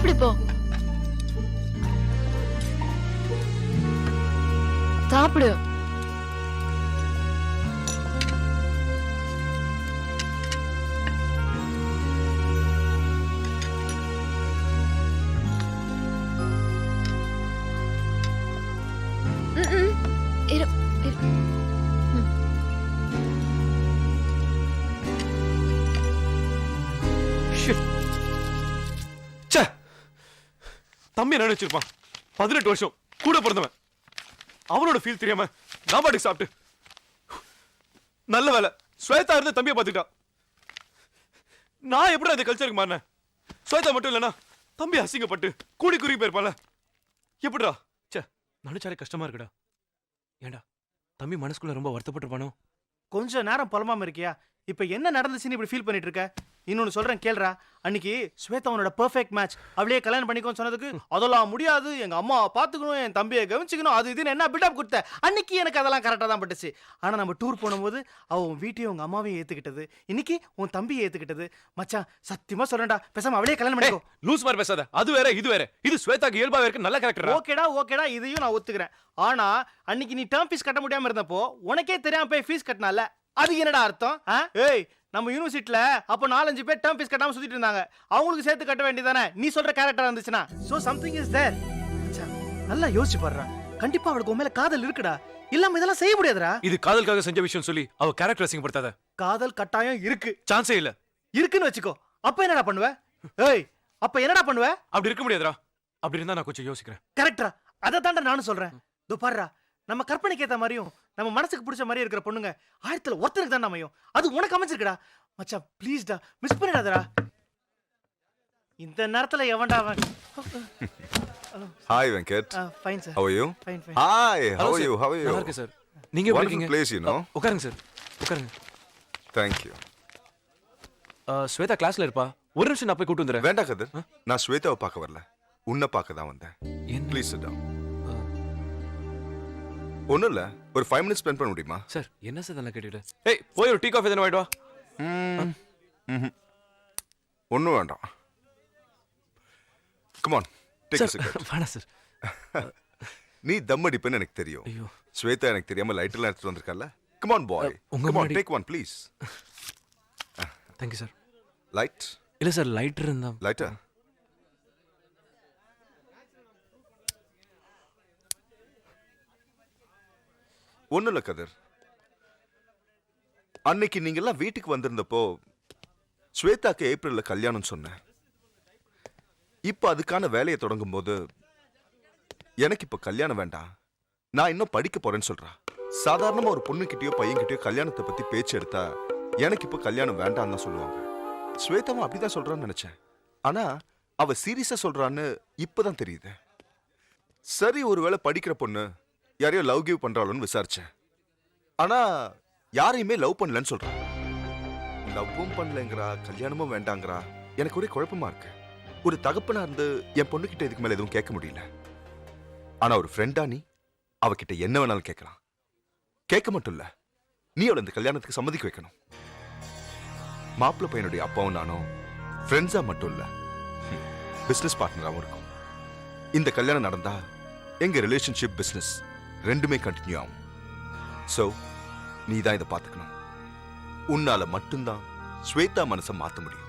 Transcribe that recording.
சாப்பிடு போ. சாப்பிடு. இரு இரு. தம்பி என்ன நினைச்சிருப்பான்? 18 வருஷம் கூட பிறந்தவன். அவனோட ஃபீல் தெரியாம நான் பாட்டுக்கு சாப்பிட்டு. நல்ல வேலை ஸ்வேதா இருந்து தம்பியை பார்த்துக்கிட்டா. நான் எப்படி அந்த கல்ச்சருக்கு மாறினேன்? ஸ்வேதா மட்டும் இல்லைன்னா தம்பி அசிங்கப்பட்டு கூடி குறுகி போயிருப்பான்ல. எப்படிடா? சே, நினைச்சாலே கஷ்டமா இருக்குடா. ஏண்டா தம்பி மனசுக்குள்ள ரொம்ப வருத்தப்பட்டிருப்பானோ? கொஞ்சம் நேரம் புலமாம இருக்கியா? இப்ப என்ன நடந்துச்சுன்னு இப்படி ஃபீல் பண்ணிட்டு இருக்க? இன்னொன்னு சொல்றேன் கேளுடா. அன்னைக்கு ஸ்வேதா உன்னோட பெர்ஃபெக்ட் மேட்ச், அவளையே கல்யாணம் பண்ணிக்கோன்னு சொன்னதுக்கு அதெல்லாம் முடியாது, எங்க அம்மாவை பாத்துக்கணும், என் தம்பியை கவனிச்சுக்கணும், அது இதுன்னு என்ன பில்டப் கொடுத்த. அன்னைக்கு எனக்கு அதெல்லாம் கரெக்டா தான் பட்டுச்சு. ஆனா நம்ம டூர் போனும்போது அவன் வீட்டையும் உங்க அம்மாவையும் ஏத்துக்கிட்டது, இன்னைக்கு உன் தம்பியை ஏத்துக்கிட்டது. மச்சான் சத்தியமா சொல்றேன்டா, பேசாம அவளையே கல்யாணம் பண்ணிக்கோ. லூஸ் மாதிரி பேசாத. அது வேற இது வேற. இது ஸ்வேதாக்கு இயல்பாவே இருக்கு. நல்ல கேரக்டர். ஓகேடா இதையும் நான் ஒத்துக்கிறேன். ஆனா அன்னைக்கு நீ டேர்ம் ஃபீஸ் கட்ட முடியாம இருந்தப்போ உனக்கே தெரியாம போய் ஃபீஸ் கட்டினால, அது என்னடா அர்த்தம்? ஏய், நம்ம யூனிவர்சிட்டில அப்ப 4-5 பேர் டேர்ம் ஃபீஸ் கட்டாம சுத்திட்டு இருந்தாங்க. அவங்களுக்கு சேர்த்து கட்ட வேண்டியதானே நீ சொல்ற கேரக்டர் இருந்துச்சுனா? So something is there. நல்லா யோசிச்சு பாருடா. கண்டிப்பா அவளுக்கு உன் மேல காதல் இருக்குடா. இல்லாம இதெல்லாம் செய்ய முடியாதுடா. இது காதலுக்காக செஞ்ச விஷயம் சொல்லி அவ கேரக்டர் அசிங்கப்படுத்தாத. காதல் கட்டாயம் இருக்கு. சான்ஸே இல்ல. இருக்குன்னு வச்சுக்கோ. அப்ப என்னடா பண்ணுவ? ஏய், அப்ப என்னடா பண்ணுவ? அப்படி இருக்க முடியாதுடா. அப்படி இருந்தா நான் கொஞ்சம் யோசிக்கிறேன். கரெக்டா? அத தாண்டா நானும் சொல்றேன். இதோ பாருடா, நம்ம கற்பனைக்கு ஏத்த மாதிரியும் நம்ம மனசுக்கு பிடிச்ச மாதிரி இருக்கிற பொண்ணுங்க 1000ல ஒருத்தருக்கு தான் அமையும். அது உனக்கு அமைஞ்சிருக்குடா. மச்சான் ப்ளீஸ்டா, மிஸ் பண்ணிடாதடா. இந்த நேரத்துல எவன்டா அவன்? Hi Venkat. Fine sir. How are you? Fine. Hi, how are you? How are you? நல்லா இருக்கு சார். நீங்க எப்படி Wonderful இருக்கீங்க? place, you know. உட்காருங்க சார். உட்காருங்க. Thank you. ஸ்வேதா கிளாஸ்ல இருப்பா. ஒரு நிமிஷம் நான் போய் கூட்டி வந்துறேன். வேண்டாம் கதிர். நான் ஸ்வேதாவை பார்க்க வரல. உன்னை பார்க்க தான் வந்தேன். Please sit down. ஒண்ணும் இல்ல, ஒரு 5 minutes spend பண்ண முடியுமா? சார் என்ன சார் இதெல்லாம் கேட்டுட்டு? ஏய், போய் ஒரு டீ காஃபி தான வாங்கிட்டு வா. ஒண்ணும் வேண்டாம். Come on, take a cigarette. வேணாம் சார். நீ தம் அடிப்பேன்னு எனக்கு தெரியும். ஐயோ. ஸ்வேதா எனக்கு தெரியாம லைட்டர்லாம் எடுத்துட்டு வந்திருக்கல. Come on boy. உங்க Come on, முன்னாடி- take one please. Thank you sir. Light? இல்ல சார் லைட்டர் இருந்தா. Lighter? ஒன்னும் இல்ல கதிர். அன்னைக்கு நீங்க எல்லாம் வீட்டுக்கு வந்திருந்தப்போ ஸ்வேதாக்கு ஏப்ரல்ல கல்யாணம் சொன்னேன். இப்ப அதுக்கான வேலையை தொடங்கும் போது எனக்கு இப்ப கல்யாணம் வேண்டாம், நான் இன்னும் படிக்க போறேன்னு சொல்றா. சாதாரணமா ஒரு பொண்ணுகிட்டயோ பையன்கிட்டயோ கல்யாணத்தை பத்தி பேச்சு எடுத்தா எனக்கு இப்ப கல்யாணம் வேண்டாம் தான் சொல்லுவாங்க. ஸ்வேதாவும் அப்படிதான் சொல்றான்னு நினைச்சேன். ஆனா அவ சீரியஸா சொல்றான்னு இப்பதான் தெரியுது. சரி, ஒருவேளை படிக்கிற பொண்ணு யாரையோ லவ் கிவ் பண்றாளோன்னு விசாரிச்சேன். ஆனா யாரையுமே லவ் பண்ணலன்னு சொல்றா. லவ்வும் பண்ணலங்கிறா, கல்யாணமும் வேண்டாங்கிறா. எனக்கு ஒரே குழப்பமா இருக்கு. ஒரு தகப்பனா இருந்து என் பொண்ணுகிட்ட இதுக்கு மேல எதுவும் கேட்க முடியல. ஆனா ஒரு ஃப்ரெண்டா நீ அவகிட்ட என்ன வேணாலும் கேட்கலாம். கேட்க மட்டும் இல்ல, நீ அவளை இந்த கல்யாணத்துக்கு சம்மதிக்க வைக்கணும். மாப்பிள்ளை பையனுடைய அப்பாவும் நானும் ஃப்ரெண்ட்ஸா மட்டும் இல்ல, பிசினஸ் பார்ட்னராகவும் இருக்கும். இந்த கல்யாணம் நடந்தா எங்க ரிலேஷன்ஷிப், பிசினஸ் ரெண்டுமே கண்டினியூ ஆகும். சோ நீ தான் இதை பார்த்துக்கணும். உன்னால மட்டும்தான் ஸ்வேதா மனசை மாத்த முடியும்.